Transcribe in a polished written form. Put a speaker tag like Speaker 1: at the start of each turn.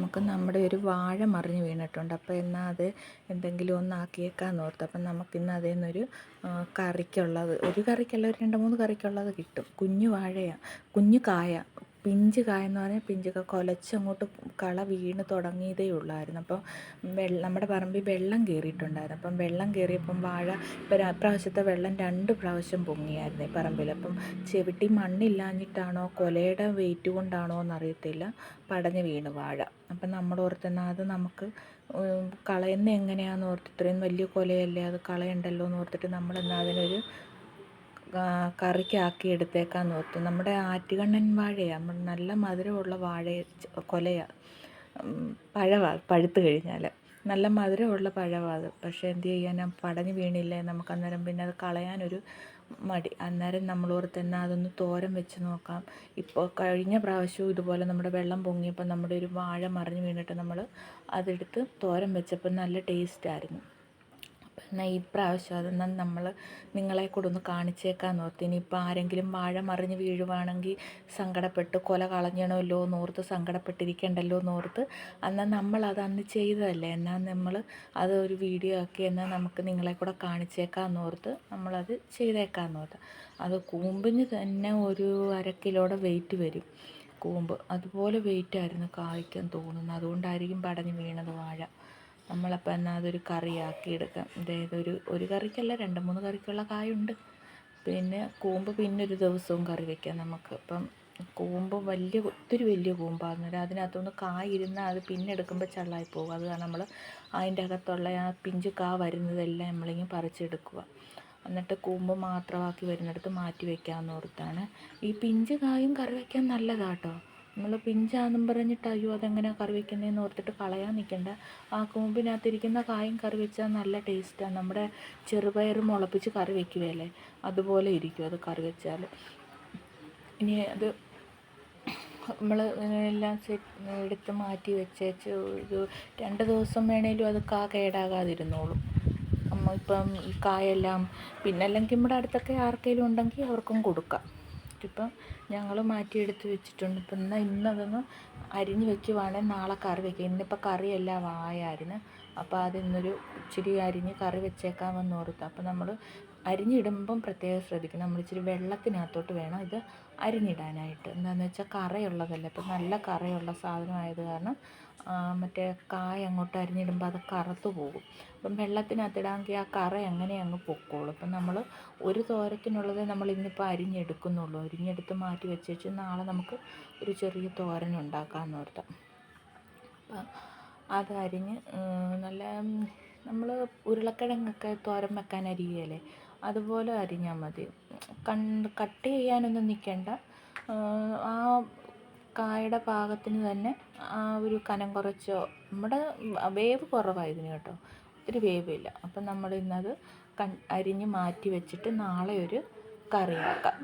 Speaker 1: നമുക്ക് നമ്മുടെ ഒരു വാഴ മറിഞ്ഞ് വീണിട്ടുണ്ട്. അപ്പോൾ എന്നാൽ അത് എന്തെങ്കിലും ഒന്ന് ആക്കിയേക്കാമെന്ന് ഓർത്ത്. അപ്പം നമുക്കിന്ന് അതിൽ നിന്നൊരു കറിക്കുള്ളത്, ഒരു കറിക്കല്ല, ഒരു 2-3 കറിക്കുള്ളത് കിട്ടും. കുഞ്ഞു വാഴയാണ്, കുഞ്ഞു കായ, പിഞ്ച് കായ എന്ന് പറഞ്ഞാൽ പിഞ്ചൊക്കെ കുലച്ചങ്ങോട്ട് കള വീണ് തുടങ്ങിയതേ ഉള്ളായിരുന്നു. അപ്പോൾ നമ്മുടെ പറമ്പിൽ വെള്ളം കയറിയിട്ടുണ്ടായിരുന്നു. അപ്പം വെള്ളം കയറിയപ്പം വാഴ പ്രാവശ്യത്തെ വെള്ളം 2 പ്രാവശ്യം പൊങ്ങിയായിരുന്നു ഈ പറമ്പിൽ. അപ്പം ചെവിട്ടി മണ്ണില്ലാഞ്ഞിട്ടാണോ കൊലയുടെ വെയിറ്റ് കൊണ്ടാണോ എന്നറിയത്തില്ല, പടഞ്ഞ് വീണ് വാഴ. അപ്പം നമ്മൾ ഓർത്തെന്നാൽ അത് നമുക്ക് കളയുന്ന എങ്ങനെയാണെന്ന് ഓർത്ത്, ഇത്രയും വലിയ കൊലയല്ലേ, അത് കളയണ്ടല്ലോ എന്ന് ഓർത്തിട്ട് നമ്മളെന്നാൽ അതിനൊരു കറിക്കാക്കി എടുത്തേക്കാന്ന് ഓർത്തു. നമ്മുടെ ആറ്റുകണ്ണൻ വാഴയാണ്, നല്ല മധുരമുള്ള വാഴ കൊലയാണ്, പഴമാണ്. പഴുത്ത് കഴിഞ്ഞാൽ നല്ല മധുരമുള്ള പഴമാണ് അത്. പക്ഷേ എന്ത് ചെയ്യാനാ, പടഞ്ഞ് വീണില്ലേ. നമുക്ക് അന്നേരം പിന്നെ അത് കളയാനൊരു മടി. അന്നേരം നമ്മളോർത്ത് എന്നാൽ അതൊന്ന് തോരൻ വെച്ച് നോക്കാം. ഇപ്പോൾ കഴിഞ്ഞ പ്രാവശ്യവും ഇതുപോലെ നമ്മുടെ വെള്ളം പൊങ്ങിയപ്പോൾ നമ്മുടെ ഒരു വാഴ മറിഞ്ഞ് വീണിട്ട് നമ്മൾ അതെടുത്ത് തോരൻ വെച്ചപ്പോൾ നല്ല ടേസ്റ്റായിരുന്നു. എന്നാൽ ഈ പ്രാവശ്യം അതെന്നാൽ നമ്മൾ നിങ്ങളെ കൂടെ ഒന്ന് കാണിച്ചേക്കാമെന്ന് ഓർത്ത്. ഇനിയിപ്പോൾ ആരെങ്കിലും വാഴ മറിഞ്ഞ് വീഴുവാണെങ്കിൽ സങ്കടപ്പെട്ട് കൊല കളഞ്ഞണമല്ലോ എന്നോർത്ത് സങ്കടപ്പെട്ടിരിക്കണ്ടല്ലോ എന്നോർത്ത് എന്നാൽ നമ്മളത് അന്ന് ചെയ്തതല്ലേ, എന്നാൽ നമ്മൾ അത് ഒരു വീഡിയോ ആക്കി എന്നാൽ നമുക്ക് നിങ്ങളെ കൂടെ കാണിച്ചേക്കാമെന്ന് ഓർത്ത് നമ്മളത് ചെയ്തേക്കാമെന്ന് ഓർത്ത്. അത് കൂമ്പിന് തന്നെ ഒരു 1/2 കിലോയുടെ വെയിറ്റ് വരും കൂമ്പ്. അതുപോലെ വെയിറ്റായിരുന്നു കായ്ക്കെന്ന് തോന്നുന്നു. അതുകൊണ്ടായിരിക്കും പടഞ്ഞ് വീണത് വാഴ. നമ്മളപ്പോൾ എന്നാൽ അതൊരു കറിയാക്കി എടുക്കാം. അതായത് ഒരു കറിക്കല്ല, 2-3 കറിക്കുള്ള കായുണ്ട്. പിന്നെ കൂമ്പ് പിന്നൊരു ദിവസവും കറി വയ്ക്കാം നമുക്ക്. അപ്പം കൂമ്പ് ഒത്തിരി വലിയ കൂമ്പാണ്. അന്നേരം അതിനകത്തുനിന്ന് കായ് ഇരുന്നാൽ അത് പിന്നെ എടുക്കുമ്പോൾ ചള്ളായി പോകും. അത് കാരണം നമ്മൾ അതിൻ്റെ അകത്തുള്ള ആ പിഞ്ച് വരുന്നതെല്ലാം നമ്മളിങ്ങനെ പറിച്ചെടുക്കുക. എന്നിട്ട് കൂമ്പ് മാത്രമാക്കി വരുന്നിടത്ത് മാറ്റി വയ്ക്കാമെന്ന് ഓർത്താണ്. ഈ പിഞ്ച് കായും കറി വയ്ക്കാൻ നല്ലതാട്ടോ. നമ്മൾ പിഞ്ചാന്നും പറഞ്ഞിട്ട് അയ്യോ അതെങ്ങനെയാണ് കറി വയ്ക്കുന്നതെന്ന് ഓർത്തിട്ട് കളയാൻ നിൽക്കണ്ട. ആ കൂമ്പിനകത്തിരിക്കുന്ന കായും കറി വെച്ചാൽ നല്ല ടേസ്റ്റാണ്. നമ്മുടെ ചെറുപയർ മുളപ്പിച്ച് കറി വയ്ക്കുകയല്ലേ, അതുപോലെ ഇരിക്കും അത് കറി വെച്ചാൽ. ഇനി അത് നമ്മൾ എല്ലാം എടുത്ത് മാറ്റി വെച്ചേച്ച് ഒരു 2 ദിവസം വേണേലും അത് കേടാകാതിരുന്നോളും. ഇപ്പം ഈ കായെല്ലാം പിന്നെ അല്ലെങ്കിൽ നമ്മുടെ അടുത്തൊക്കെ ആർക്കെങ്കിലും ഉണ്ടെങ്കിൽ അവർക്കും കൊടുക്കാം. ഇപ്പം ഞങ്ങൾ മാറ്റിയെടുത്ത് വെച്ചിട്ടുണ്ട്. ഇപ്പം ഇന്നതൊന്ന് അരിഞ്ഞ് വെക്കുവാണെങ്കിൽ നാളെ കറി വയ്ക്കുക. ഇന്നിപ്പോൾ കറിയെല്ലാം ആയായിരുന്നു. അപ്പോൾ അതിന്നൊരു ഇച്ചിരി അരിഞ്ഞ് കറി വെച്ചേക്കാമെന്ന് ഓർത്ത്. അപ്പോൾ നമ്മൾ അരിഞ്ഞിടുമ്പം പ്രത്യേകം ശ്രദ്ധിക്കണം. നമ്മൾ ഇച്ചിരി വെള്ളത്തിനകത്തോട്ട് വേണം ഇത് അരിഞ്ഞിടാനായിട്ട്. എന്താണെന്ന് വെച്ചാൽ കറയുള്ളതല്ലേ, അപ്പം നല്ല കറയുള്ള സാധനമായത് കാരണം മറ്റേ കായ അങ്ങോട്ട് അരിഞ്ഞിടുമ്പോൾ അത് കറുത്ത് പോകും. അപ്പം വെള്ളത്തിനകത്തിടാമെങ്കിൽ ആ കറ എങ്ങനെ അങ്ങ് പൊക്കോളും. അപ്പം നമ്മൾ ഒരു തോരത്തിനുള്ളത് നമ്മൾ ഇന്നിപ്പോൾ അരിഞ്ഞെടുക്കുന്നുള്ളൂ. അരിഞ്ഞെടുത്ത് മാറ്റി വെച്ചേച്ച് നാളെ നമുക്ക് ഒരു ചെറിയ തോരൻ ഉണ്ടാക്കാമെന്ന് ഓർത്താം. അപ്പം അത് അരിഞ്ഞ് നല്ല നമ്മൾ ഉരുളക്കിഴങ്ങൊക്കെ തോരൻ വെക്കാൻ അരിയുകയല്ലേ, അതുപോലെ അരിഞ്ഞാൽ മതി. കട്ട് ചെയ്യാനൊന്നും നിൽക്കേണ്ട. ആ കായയുടെ പാകത്തിന് തന്നെ ആ ഒരു കനം കുറച്ചോ, നമ്മുടെ വേവ് കുറവായതിന് കേട്ടോ, ഒത്തിരി വേവില്ല. അപ്പം നമ്മൾ ഇന്നത് അരിഞ്ഞ് മാറ്റി വെച്ചിട്ട് നാളെ ഒരു കറിയാക്കാം.